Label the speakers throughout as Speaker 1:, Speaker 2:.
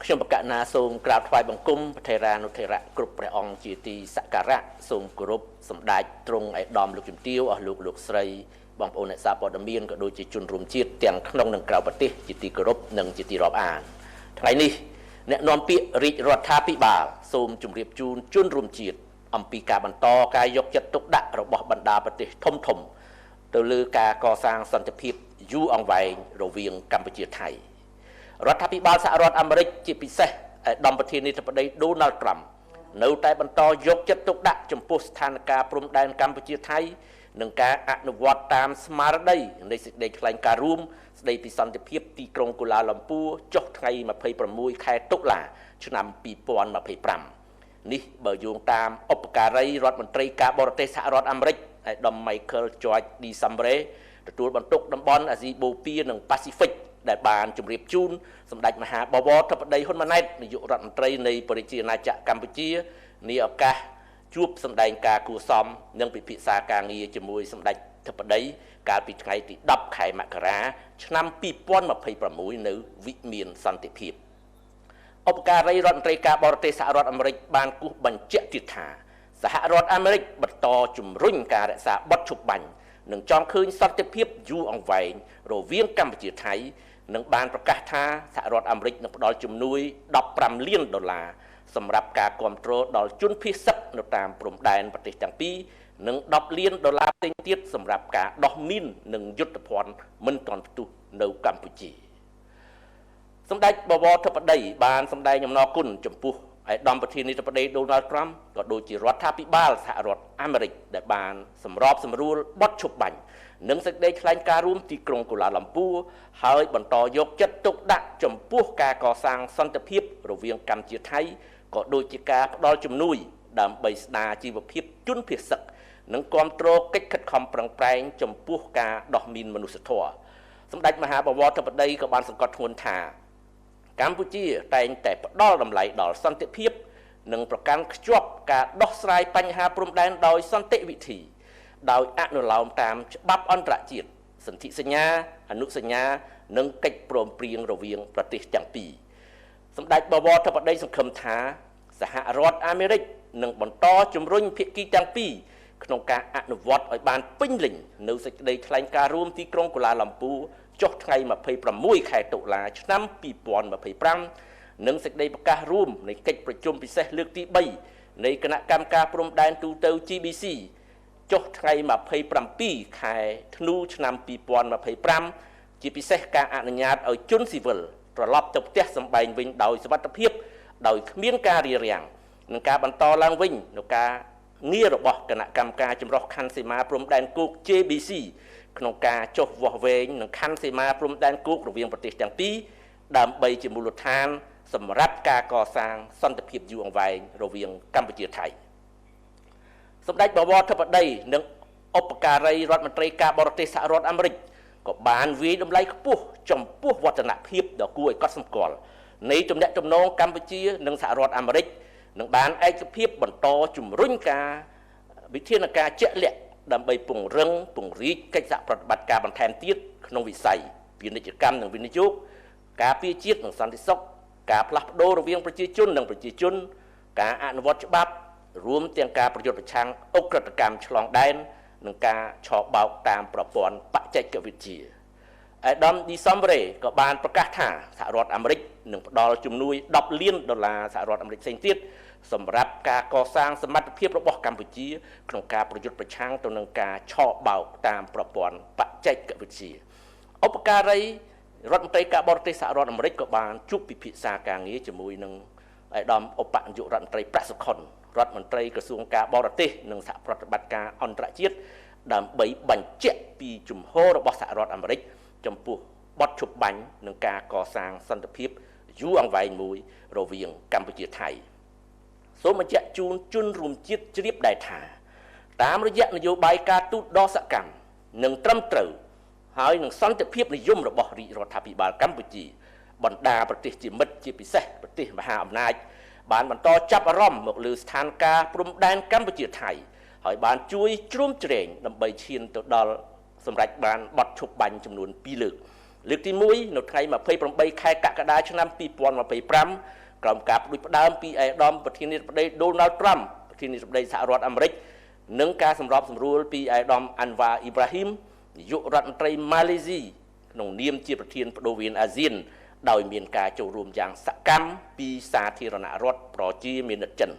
Speaker 1: ខ្ញុំបកណាសូមក្រាបថ្វាយបង្គំព្រះថេរានុថេរៈគ្រប់ព្រះអង្គជាទីសក្ការៈសូមគោរពសម្ដេចទ្រង់ឯកឧត្តមលោកជំទាវអស់លោកស្រីបងប្អូនអ្នកសារព័ត៌មានក៏ដូចជាជនរួមជាតិទាំងក្នុងនិងក្រៅប្រទេសជាទីគោរពនិងជាទីរាប់អានថ្ងៃនេះអ្នកនាំពាក្យរាជរដ្ឋាភិបាលសូមជម្រាបជូនជនរួមជាតិអំពីការបន្តការយកចិត្តទុកដាក់របស់បណ្ដាប្រទេសធំទៅលើការកសាងសន្តិភាពយូរអង្វែងរវាងកម្ពុជាថៃរដ្ឋាភិបាលសហរដ្ឋអាមេរិកជាពិសេសឧត្តមប្រធានាធិបតី Donald Trump នៅតែបន្តយកចិត្តទុកដាក់ចំពោះស្ថានភាពព្រំដែនកម្ពុជាថៃនិងការអនុវត្តតាមស្មារតីនៃសេចក្តីថ្លែងការណ៍រួមស្តីពីសន្តិភាពទីក្រុងកូឡាឡំពូចុះថ្ងៃ26ខែតុលាឆ្នាំ2025នេះបើយោងតាមឧបការីរដ្ឋមន្ត្រីការបរទេសសហរដ្ឋអាមេរិកឧត្តម Michael George Desambre ទទួលបន្ទុកតំបន់អាស៊ីបូព៌ានិងប៉ាស៊ីហ្វិកដែលបានជម្រាបជូនសម្ដេចមហាបវរធិបតីហ៊ុនម៉ាណែតនាយករដ្ឋមន្ត្រីនៃប្រជាណាចក្រកម្ពុជានាឱកាសជួបសម្ដែងការគួរសមនិងពិភាក្សាការងារជាមួយសម្ដេចធិបតីកាលពីថ្ងៃទី10ខែមករាឆ្នាំ2026នៅវិមានសន្តិភាពឧបការីរដ្ឋមន្ត្រីការបរទេសសហរដ្ឋអាមេរិកបានគូសបញ្ជាក់ទៀតថាសហរដ្ឋអាមេរិកបន្តជំរុញការរក្សាបទឈប់បាញ់និងចង់ឃើញសន្តិភាពយូរអង្វែងរវាងកម្ពុជាថៃនិងបានប្រកាសថាសហរដ្ឋអាមេរិកនឹងផ្ដល់ជំនួយ$15 លានសម្រាប់ការគាំទ្រដល់ជនភៀសសឹកនៅតាមព្រំដែនប្រទេសទាំងពីរនិង$10 លានផ្សេងទៀតសម្រាប់ការដោះមីននិងយុទ្ធភ័ណ្ឌមិនទាន់ផ្ទុះនៅកម្ពុជាសម្ដេចបវរធិបតីបានសម្ដែងអំណរគុណចំពោះឯកឧត្តមប្រធានាធិបតី Donald Trump ក៏ដូចជារដ្ឋាភិបាលសហរដ្ឋអាមេរិកដែលបានសម្របសម្រួលបទឈប់បាញ់និងសេចក្តីថ្លែងការណ៍រួមទីក្រុងកូឡាឡំពូហើយបន្តយកចិត្តទុកដាក់ចំពោះការកសាងសន្តិភាពរវាងកម្ពុជាថៃក៏ដូចជាការផ្ដល់ជំនួយដើម្បីស្ដារជីវភាពជនភៀសសឹកនិងគាំទ្រកិច្ចខិតខំប្រឹងប្រែងចំពោះការដោះមីនមនុស្សធម៌សម្ដេចមហាបវរធិបតីក៏បានសង្កត់ធ្ងន់ថាកម្ពុជាតែងតែផ្ដល់តម្លៃដល់សន្តិភាពនិងប្រកាន់ខ្ជាប់ការដោះស្រាយបញ្ហាព្រំដែនដោយសន្តិវិធីដោយអនុលោមតាមច្បាប់អន្តរជាតិសន្ធិសញ្ញាអនុសញ្ញានិងកិច្ចព្រមព្រៀងរវាងប្រទេសទាំងពីរសម្ដេចបវរធិបតីសង្ឃឹមថាសហរដ្ឋអាមេរិកនឹងបន្តជំរុញភាគីទាំងពីរក្នុងការអនុវត្តឲ្យបានពេញលេញនៅសេចក្តីថ្លែងការណ៍រួមទីក្រុងកូឡាឡំពូចុះថ្ងៃ26ខែតុលាឆ្នាំ2025និងសេចក្តីប្រកាសរួមនៃកិច្ចប្រជុំពិសេសលើកទី3នៃគណៈកម្មការព្រំដែនទូទៅ GBC ចុះថ្ងៃ27ខែធ្នូឆ្នាំ2025ជាពិសេសការអនុញ្ញាតឲ្យជនស៊ីវិលត្រឡប់ទៅផ្ទះសម្បែងវិញដោយសុវត្ថិភាពដោយគ្មានការរារាំងនិងការបន្តឡើងវិញនៃការងាររបស់គណៈកម្មការចម្រុះខណ្ឌសីមាព្រំដែនគោក JBC ក្នុងការចុះវាស់វែងនឹងខណ្ឌសីមាព្រំដែនគោករវាងប្រទេសទាំងពីរដើម្បីជាមូលដ្ឋានសម្រាប់ការកសាងសន្តិភាពយូរអង្វែងរវាងកម្ពុជាថៃសម្ដេចបវរធិបតីនិងឧបការីរដ្ឋមន្ត្រីការបរទេសសហរដ្ឋអាមេរិកក៏បានវាយតម្លៃខ្ពស់ចំពោះវឌ្ឍនភាពដ៏គួរឲ្យកត់សម្គាល់នៃទំនាក់ទំនងកម្ពុជានិងសហរដ្ឋអាមេរិកនឹងបានឯកភាពបន្តជំរុញការវិធានការជាក់លាក់ដើម្បីពង្រឹងពង្រីកកិច្ចសហប្រតិបត្តិការបន្ថែមទៀតក្នុងវិស័យពាណិជ្ជកម្មនិងវិនិយោគការពារជាតិនិងសន្តិសុខការផ្លាស់ប្ដូររវាងប្រជាជននិងប្រជាជនការអនុវត្តច្បាប់រួមទាំងការប្រយុទ្ធប្រឆាំងអុក្រិដ្ឋកម្មឆ្លងដែននិងការឆបោកតាមប្រព័ន្ធបច្ចេកវិទ្យាឧត្តម Desambre ក៏បានប្រកាសថាសហរដ្ឋអាមេរិកនឹងផ្ដល់ជំនួយ$10 លានសហរដ្ឋអាមេរិកផ្សេងទៀតសម្រាប់ការកសាងសមត្ថភាពរបស់កម្ពុជាក្នុងការប្រយុទ្ធប្រឆាំងទៅនឹងការឆបោកតាមប្រព័ន្ធបច្ចេកវិទ្យាឧបការីរដ្ឋមន្ត្រីការបរទេសសហរដ្ឋអាមេរិកក៏បានជួបពិភាក្សាការងារជាមួយនឹងឧត្តមឧបនាយករដ្ឋមន្ត្រីប្រាក់សុខុនរដ្ឋមន្ត្រីក្រសួងការបរទេសនិងសហប្រតិបត្តិការអន្តរជាតិដើម្បីបញ្ជាក់ពីជំហររបស់សហរដ្ឋអាមេរិកចំពោះបទឈប់បាញ់និងការកសាងសន្តិភាពយូរអង្វែងមួយរវាងកម្ពុជាថៃសូមបញ្ជាក់ជូនជនរួមជាតិជ្រាបដែរថាតាមរយៈនយោបាយការទូតដ៏សកម្មនិងត្រឹមត្រូវហើយនឹងសន្តិភាពនិយមរបស់រាជរដ្ឋាភិបាលកម្ពុជាបណ្ដាប្រទេសជាមិត្តជាពិសេសប្រទេសមហាអំណាចបានបន្តចាប់អារម្មណ៍មកលើស្ថានភាពព្រំដែនកម្ពុជាថៃហើយបានជួយជ្រោមជ្រែងដើម្បីឈានទៅដល់សម្រាប់បានបទឈប់បាញ់ចំនួន2លើក លើកទី1នៅថ្ងៃ28ខែកក្កដាឆ្នាំ2025ក្រោមការផ្ដួចផ្ដើមពីឯកឧត្តមប្រធានាធិបតី Donald Trump ប្រធានាធិបតីសហរដ្ឋអាមេរិកនិងការសម្របសម្រួលពីឯកឧត្តម Anwar Ibrahim នាយករដ្ឋមន្ត្រីម៉ាឡេស៊ីក្នុងនាមជាប្រធានបដូវវេនអាស៊ានដោយមានការចូលរួមយ៉ាងសកម្មពីសាធារណរដ្ឋប្រជាមានិតចិន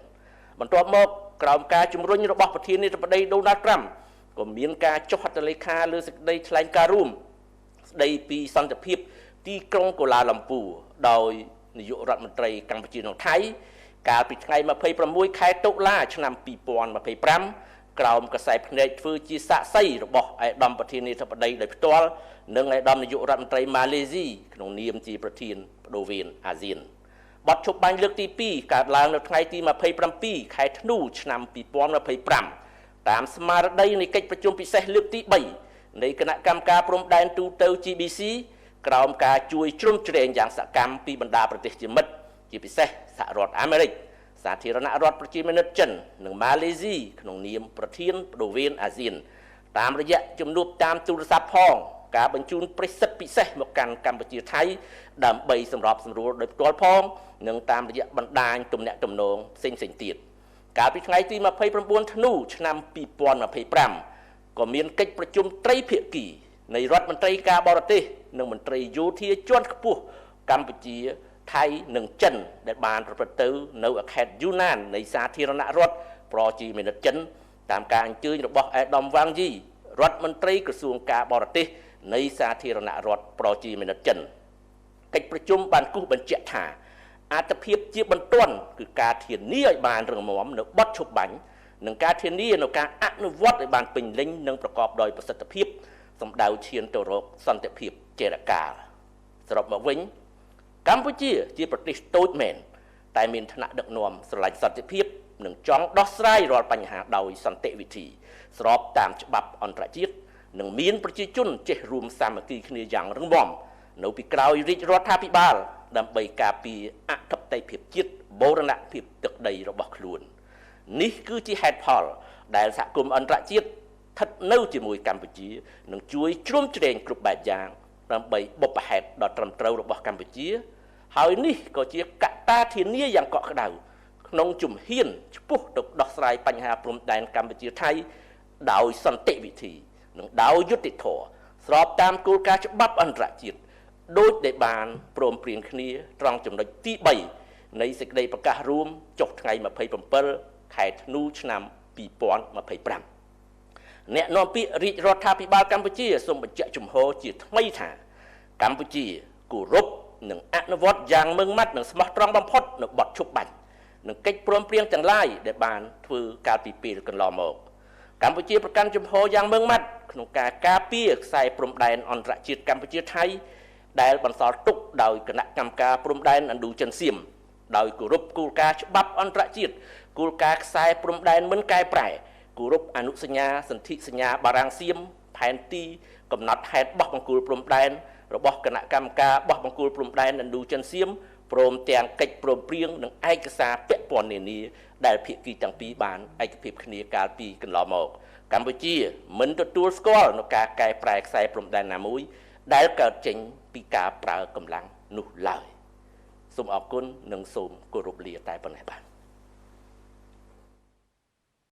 Speaker 1: បន្ទាប់មកក្រោមការជំរុញរបស់ប្រធានាធិបតី Donald Trump ក៏មានការចុះហត្ថលេខាលើសេចក្តីថ្លែងការណ៍រួមស្តីពីសន្តិភាពទីក្រុងកូឡាឡាំពូដោយនាយករដ្ឋមន្ត្រីកម្ពុជានិងថៃកាលពីថ្ងៃ26ខែតុលាឆ្នាំ2025ក្រោមកាសែតភ្នែកធ្វើជាសាក្សីរបស់ឯកឧត្តមប្រធានាធិបតីដោយផ្ទាល់និងឯកឧត្តមនាយករដ្ឋមន្ត្រីម៉ាឡេស៊ីក្នុងនាមជាប្រធានបដូវវេនអាស៊ានបទឈប់បាញ់លើកទី2កើតឡើងនៅថ្ងៃទី27ខែធ្នូឆ្នាំ2025តាមស្មារតីនៃកិច្ចប្រជុំពិសេសលើកទី3នៃគណៈកម្មការព្រំដែនទូទៅ GBC ក្រោមការជួយជ្រោមជ្រែងយ៉ាងសកម្មពីបណ្ដាប្រទេសជាមិត្តជាពិសេសសហរដ្ឋអាមេរិកសាធារណរដ្ឋប្រជាមានិតចិននិងម៉ាឡេស៊ីក្នុងនាមប្រធានបដូវវេនអាស៊ានតាមរយៈជំនួបតាមទូរស័ព្ទផងការបញ្ជូនប្រេសិទ្ធពិសេសមកកាន់កម្ពុជាថៃដើម្បីសម្របសម្រួលដោយផ្ទាល់ផងនិងតាមរយៈបណ្ដាញទំនាក់ទំនងផ្សេងៗទៀតកាលពីថ្ងៃទី29ធ្នូឆ្នាំ2025ក៏មានកិច្ចប្រជុំត្រីភាគីនៃរដ្ឋមន្ត្រីការបរទេសនិងមន្ត្រីយោធាជាន់ខ្ពស់កម្ពុជាថៃនិងចិនដែលបានប្រព្រឹត្តទៅនៅខេត្តយូណាននៃសាធារណរដ្ឋប្រជាមានិតចិនតាមការអញ្ជើញរបស់ឯកឧត្តមវ៉ាងយីរដ្ឋមន្ត្រីក្រសួងការបរទេសនៃសាធារណរដ្ឋប្រជាមានិតចិនកិច្ចប្រជុំបានគូសបញ្ជាក់ថាអត្ថភាពជាបន្ទាន់គឺការធានាឲ្យបានរឹងមាំនៅបទឈប់បាញ់និងការធានានៅការអនុវត្តឲ្យបានពេញលេញនិងប្រកបដោយប្រសិទ្ធភាពសម្ដៅឈានទៅរកសន្តិភាពចេរកាលសរុបមកវិញកម្ពុជាជាប្រទេសតូចមែនតែមានឋានៈដឹកនាំស្រឡាញ់សន្តិភាពនិងចង់ដោះស្រាយរាល់បញ្ហាដោយសន្តិវិធីស្របតាមច្បាប់អន្តរជាតិនិងមានប្រជាជនចេះរួមសាមគ្គីគ្នាយ៉ាងរឹងមាំនៅពីក្រោយរាជរដ្ឋាភិបាលដើម្បីការពារអធិបតេយ្យភាពជាតិបូរណភាពទឹកដីរបស់ខ្លួននេះគឺជាហេតុផលដែលសហគមន៍អន្តរជាតិស្ថិតនៅជាមួយកម្ពុជានិងជួយជ្រោមជ្រែងគ្រប់បែបយ៉ាងដើម្បីបុព្វហេតុដ៏ត្រឹមត្រូវរបស់កម្ពុជាហើយនេះក៏ជាកត្តាធានាយ៉ាងកក់ក្ដៅក្នុងជំហានឆ្ពោះទៅដោះស្រាយបញ្ហាព្រំដែនកម្ពុជាថៃដោយសន្តិវិធីនិងដោយយុត្តិធម៌ស្របតាមគោលការណ៍ច្បាប់អន្តរជាតិដោយដែលបានព្រមព្រៀងគ្នាត្រង់ចំណុចទី3នៃសេចក្តីប្រកាសរួមចុះថ្ងៃ27ខែធ្នូឆ្នាំ2025អ្នកនាំពាក្យរាជរដ្ឋាភិបាលកម្ពុជាសូមបញ្ជាក់ជំហរជាថ្មីថាកម្ពុជាគោរពនិងអនុវត្តយ៉ាងម៉ឺងម៉ាត់និងស្មោះត្រង់បំផុតនៅបទឈប់បាញ់និងកិច្ចព្រមព្រៀងទាំងឡាយដែលបានធ្វើកាលពីពេលកន្លងមកកម្ពុជាប្រកាន់ជំហរយ៉ាងម៉ឺងម៉ាត់ក្នុងការការពារខ្សែព្រំដែនអន្តរជាតិកម្ពុជាថៃដែលបន្សល់ទុកដោយគណៈកម្មការព្រំដែនឥណ្ឌូចិនសៀមដោយគោរពគោលការណ៍ច្បាប់អន្តរជាតិគោលការណ៍ខ្សែព្រំដែនមិនកែប្រែគោរពអនុសញ្ញាសន្ធិសញ្ញាបារាំងសៀមផែនទីកំណត់ហេតុបោះបង្គោលព្រំដែនរបស់គណៈកម្មការបោះបង្គោលព្រំដែនឥណ្ឌូចិនសៀមព្រមទាំងកិច្ចព្រមព្រៀងនិងឯកសារពាក់ព័ន្ធនានាដែលភាគីទាំងពីរបានឯកភាពគ្នាកាលពីកន្លងមកកម្ពុជាមិនទទួលស្គាល់នូវការកែប្រែខ្សែព្រំដែនណាមួយដែលកើតចេញពីការប្រើកម្លាំងនោះឡើយសូមអរគុណនិងសូមគោរពលាតែប៉ុណ្ណេះបាទ